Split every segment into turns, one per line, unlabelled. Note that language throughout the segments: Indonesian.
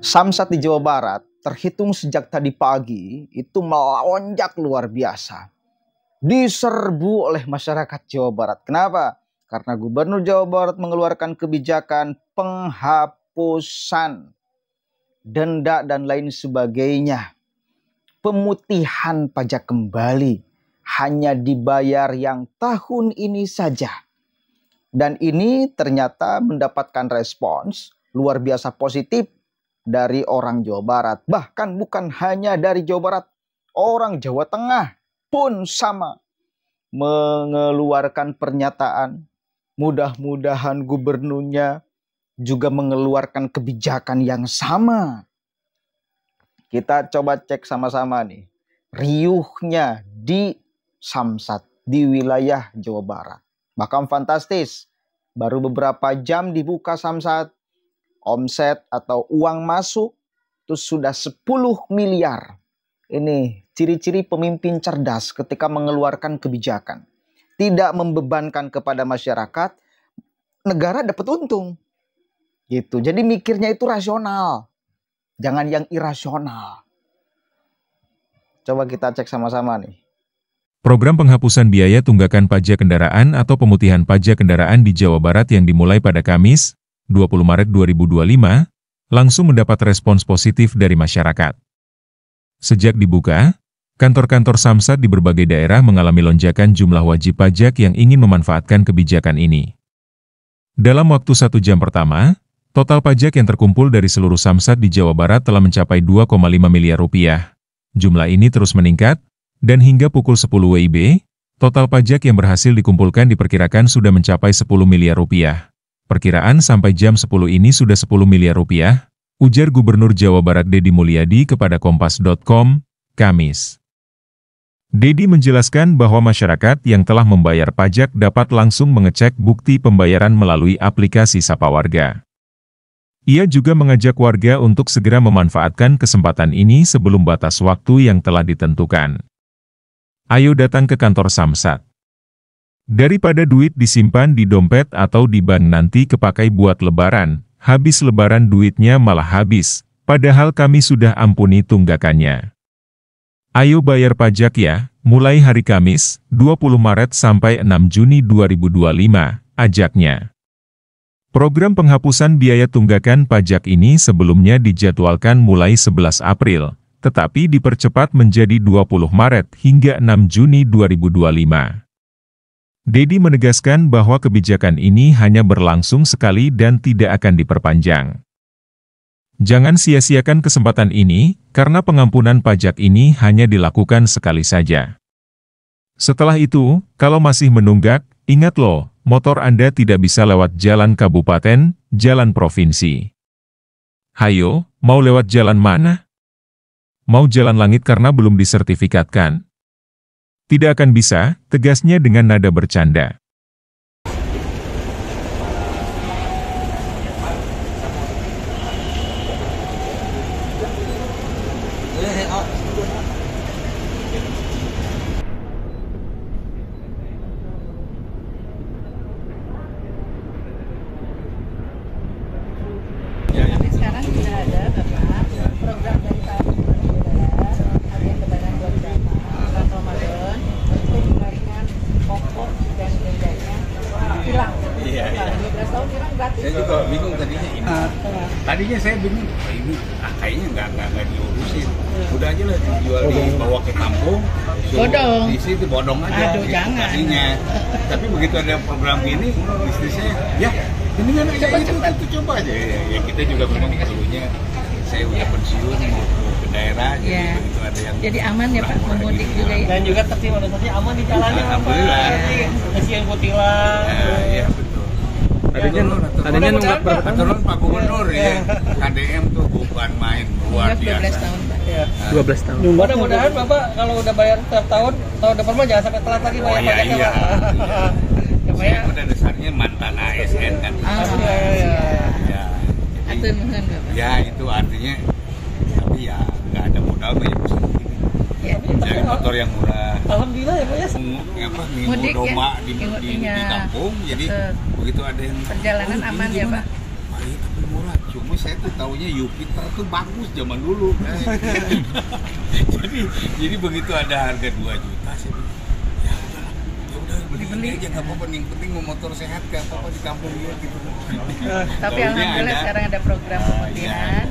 Samsat di Jawa Barat terhitung sejak tadi pagi itu melonjak luar biasa. Diserbu oleh masyarakat Jawa Barat. Kenapa? Karena Gubernur Jawa Barat mengeluarkan kebijakan penghapusan denda dan lain sebagainya. Pemutihan pajak kembali hanya dibayar yang tahun ini saja. Dan ini ternyata mendapatkan respons luar biasa positif dari orang Jawa Barat. Bahkan bukan hanya dari Jawa Barat, orang Jawa Tengah pun sama mengeluarkan pernyataan. Mudah-mudahan gubernurnya juga mengeluarkan kebijakan yang sama. Kita coba cek sama-sama nih. Riuhnya di Samsat, di wilayah Jawa Barat. Bahkan fantastis. Baru beberapa jam dibuka Samsat. Omset atau uang masuk itu sudah 10 miliar. Ini ciri-ciri pemimpin cerdas ketika mengeluarkan kebijakan. Tidak membebankan kepada masyarakat, negara dapat untung. Gitu. Jadi mikirnya itu rasional. Jangan yang irasional. Coba kita cek sama-sama nih.
Program penghapusan biaya tunggakan pajak kendaraan atau pemutihan pajak kendaraan di Jawa Barat yang dimulai pada Kamis, 20 Maret 2025, langsung mendapat respons positif dari masyarakat. Sejak dibuka, kantor-kantor Samsat di berbagai daerah mengalami lonjakan jumlah wajib pajak yang ingin memanfaatkan kebijakan ini. Dalam waktu 1 jam pertama, total pajak yang terkumpul dari seluruh Samsat di Jawa Barat telah mencapai 2,5 miliar rupiah. Jumlah ini terus meningkat, dan hingga pukul 10 WIB, total pajak yang berhasil dikumpulkan diperkirakan sudah mencapai 10 miliar rupiah. Perkiraan sampai jam 10 ini sudah 10 miliar rupiah, ujar Gubernur Jawa Barat Deddy Mulyadi kepada Kompas.com, Kamis. Deddy menjelaskan bahwa masyarakat yang telah membayar pajak dapat langsung mengecek bukti pembayaran melalui aplikasi Sapa Warga. Ia juga mengajak warga untuk segera memanfaatkan kesempatan ini sebelum batas waktu yang telah ditentukan. Ayo datang ke kantor Samsat. Daripada duit disimpan di dompet atau di bank nanti kepakai buat lebaran, habis lebaran duitnya malah habis, padahal kami sudah ampuni tunggakannya. Ayo bayar pajak ya, mulai hari Kamis, 20 Maret sampai 6 Juni 2025, ajaknya. Program penghapusan biaya tunggakan pajak ini sebelumnya dijadwalkan mulai 11 April, tetapi dipercepat menjadi 20 Maret hingga 6 Juni 2025. Deddy menegaskan bahwa kebijakan ini hanya berlangsung sekali dan tidak akan diperpanjang. Jangan sia-siakan kesempatan ini, karena pengampunan pajak ini hanya dilakukan sekali saja. Setelah itu, kalau masih menunggak, ingat loh, motor Anda tidak bisa lewat jalan kabupaten, jalan provinsi. Hayo, mau lewat jalan mana? Mau jalan langit karena belum disertifikatkan? Tidak akan bisa, tegasnya dengan nada bercanda.
Sekarang sudah ada Bapak program dari Pak Gubernur Harian Lebaran 2008 bulan Ramadan untuk mengembalikan pokok dan dendanya hilang.
Iya.
12 tahun hilang gratis.
Saya juga bingung tadinya ini. Tadinya saya bingung, ini kayaknya nggak diurusin. Udah aja lah dijual dibawa ke kampung.
Bodong.
Di situ bodong aja.
Aduh, jangan.
Tadinya. Tapi begitu ada program ini, istri saya, ya ini kan aja itu coba aja. Ya kita juga memang perlunya. Saya udah pensiun mau ke daerah, jadi begitu ada yang
jadi aman ya Pak memudik juga ya.
Dan juga tertib administrasi aman di jalannya.
Alhamdulillah.
Kasihan kutilang.
Iya betul.
Tadinya nunggak berapa tahun?
Turun Pak Gubernur ya. KDM tuh bukan main luar biasa.
12 tahun Pak.
Iya.
12 tahun.
Mudah-mudahan Bapak kalau udah bayar setiap tahun depan mah jangan sampai telat lagi
Oh
bayar
iya
pajaknya,
iya.
Pak.
Saya pada dasarnya mantan ASN kan.
Iya.
Ya.
Atur nuhun Bapak.
Ya itu artinya, tapi ya nggak ada modal banyak usaha begini.
Ya.
Cari motor yang murah.
Alhamdulillah ya Pak ya.
Minggu
Mudik ya?
doma di
Iya.
kampung, jadi
Betul.
begitu ada yang
Perjalanan aman ya, Pak?
Baik tapi murah, cuma saya tuh taunya Jupiter tuh bagus zaman dulu. jadi begitu ada harga 2 juta saya bilang, ya udah beli aja nggak apa-apa, yang penting mau motor sehat nggak apa-apa di kampung dia gitu.
Tapi alhamdulillah sekarang ada program pemutihan.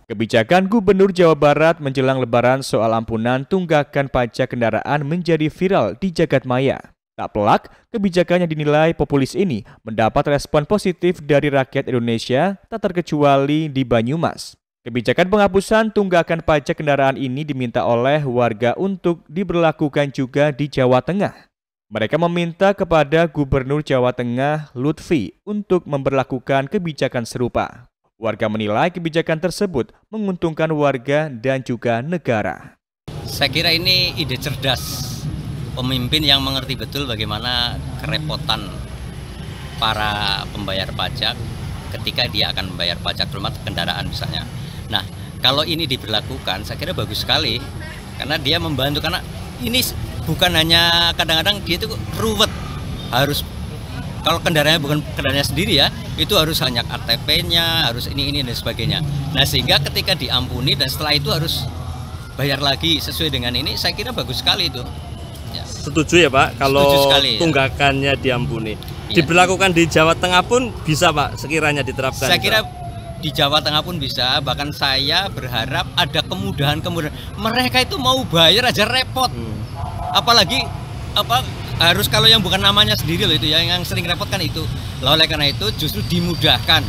Kebijakan Gubernur Jawa Barat menjelang Lebaran soal ampunan tunggakan pajak kendaraan menjadi viral di jagat maya. Tak pelak, kebijakan yang dinilai populis ini mendapat respon positif dari rakyat Indonesia, tak terkecuali di Banyumas. Kebijakan penghapusan tunggakan pajak kendaraan ini diminta oleh warga untuk diberlakukan juga di Jawa Tengah. Mereka meminta kepada Gubernur Jawa Tengah, Lutfi, untuk memberlakukan kebijakan serupa. Warga menilai kebijakan tersebut menguntungkan warga dan juga negara.
Saya kira ini ide cerdas. Pemimpin yang mengerti betul bagaimana kerepotan para pembayar pajak ketika dia akan membayar pajak rumah kendaraan misalnya. Nah, kalau ini diberlakukan, saya kira bagus sekali. Karena dia membantu, karena ini bukan hanya kadang-kadang dia itu ruwet. Harus, kalau kendaraannya bukan kendaraannya sendiri ya, itu harus hanya KTP-nya, harus ini dan sebagainya. Nah, sehingga ketika diampuni dan setelah itu harus bayar lagi sesuai dengan ini, saya kira bagus sekali itu. Ya.
Setuju ya Pak, kalau
sekali,
tunggakannya diampuni. Ya. Diberlakukan di Jawa Tengah pun bisa Pak, sekiranya diterapkan.
Saya kira di Jawa Tengah pun bisa, bahkan saya berharap ada kemudahan-kemudahan. Mereka itu mau bayar aja repot. Apalagi harus kalau yang bukan namanya sendiri loh itu ya, yang sering repot kan itu. Oleh karena itu justru dimudahkan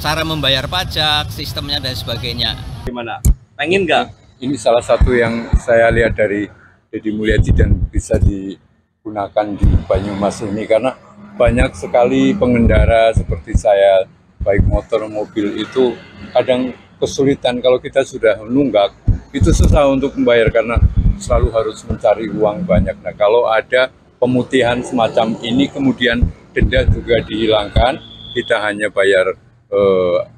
cara membayar pajak, sistemnya dan sebagainya.
Gimana? Pengen nggak?
Ini salah satu yang saya lihat dari Deddy Mulyadi dan bisa digunakan di Banyumas ini, karena banyak sekali pengendara seperti saya, baik motor mobil itu kadang kesulitan kalau kita sudah menunggak, itu susah untuk membayar karena selalu harus mencari uang banyak. Nah, kalau ada pemutihan semacam ini, kemudian denda juga dihilangkan, kita hanya bayar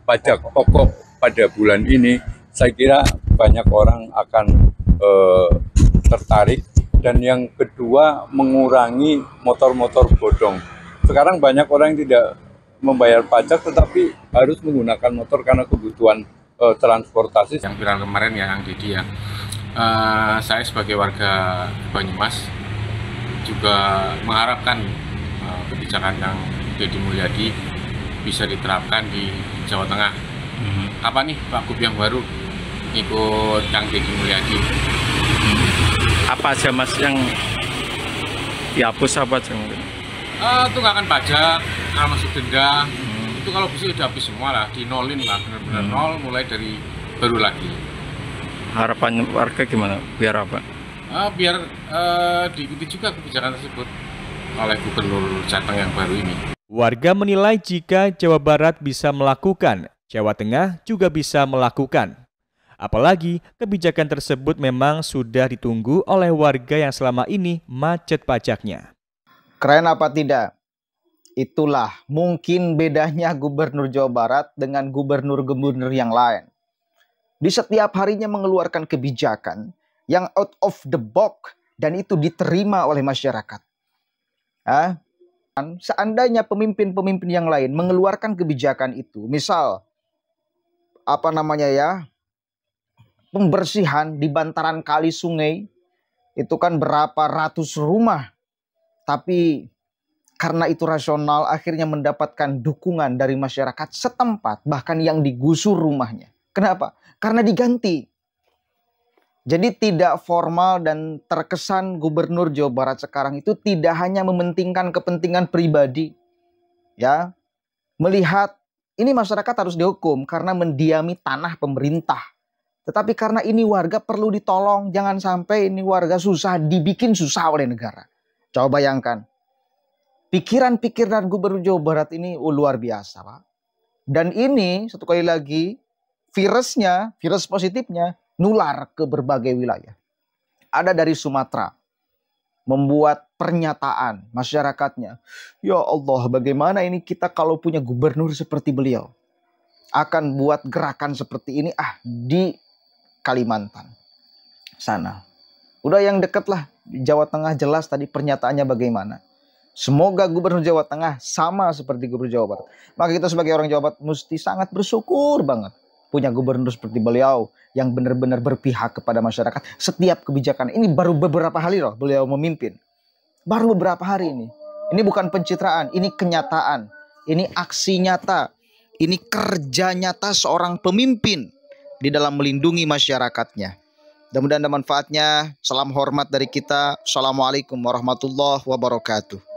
pajak pokok pada bulan ini, saya kira banyak orang akan tertarik. Dan yang kedua, mengurangi motor-motor bodong. Sekarang banyak orang yang tidak membayar pajak tetapi harus menggunakan motor karena kebutuhan transportasi.
Yang viral kemarin ya, Kang Didi ya, saya sebagai warga Banyumas juga mengharapkan kebijakan yang Deddy Mulyadi bisa diterapkan di Jawa Tengah. Apa nih Pak Gub yang baru ikut Kang Deddy Mulyadi?
Apa aja Mas yang dihapus apa aja mungkin?
Tunggakan pajak, masuk denda, itu kalau bisa udah habis semua lah, dinolin lah, benar-benar nol, mulai dari baru lagi.
Harapan warga gimana? Biar apa?
Biar diikuti juga kebijakan tersebut oleh Gubernur Jateng yang baru ini.
Warga menilai jika Jawa Barat bisa melakukan, Jawa Tengah juga bisa melakukan. Apalagi kebijakan tersebut memang sudah ditunggu oleh warga yang selama ini macet pajaknya.
Keren apa tidak? Itulah mungkin bedanya Gubernur Jawa Barat dengan gubernur-gubernur yang lain. Di setiap harinya mengeluarkan kebijakan yang out of the box dan itu diterima oleh masyarakat. Seandainya pemimpin-pemimpin yang lain mengeluarkan kebijakan itu, misal pembersihan di bantaran kali sungai, itu kan berapa ratus rumah. Tapi karena itu rasional, akhirnya mendapatkan dukungan dari masyarakat setempat, bahkan yang digusur rumahnya. Kenapa? Karena diganti. Jadi tidak formal dan terkesan Gubernur Jawa Barat sekarang itu tidak hanya mementingkan kepentingan pribadi. Ya, melihat ini masyarakat harus dihukum karena mendiami tanah pemerintah. Tetapi karena ini warga perlu ditolong, jangan sampai ini warga susah, dibikin susah oleh negara. Coba bayangkan. Pikiran-pikiran Gubernur Jawa Barat ini luar biasa, Pak. Dan ini, satu kali lagi, virus positifnya, nular ke berbagai wilayah. Ada dari Sumatera, membuat pernyataan masyarakatnya. Ya Allah, bagaimana ini kita kalau punya gubernur seperti beliau. Akan buat gerakan seperti ini di Kalimantan sana. Udah yang deket lah, di Jawa Tengah jelas tadi pernyataannya bagaimana. Semoga Gubernur Jawa Tengah sama seperti Gubernur Jawa Barat. Maka kita sebagai orang Jawa Barat mesti sangat bersyukur banget punya gubernur seperti beliau yang benar-benar berpihak kepada masyarakat. Setiap kebijakan ini baru beberapa hari loh beliau memimpin. Baru beberapa hari ini. Ini bukan pencitraan, ini kenyataan. Ini aksi nyata. Ini kerja nyata seorang pemimpin di dalam melindungi masyarakatnya. Mudah-mudahan ada manfaatnya. Salam hormat dari kita. Assalamualaikum warahmatullahi wabarakatuh.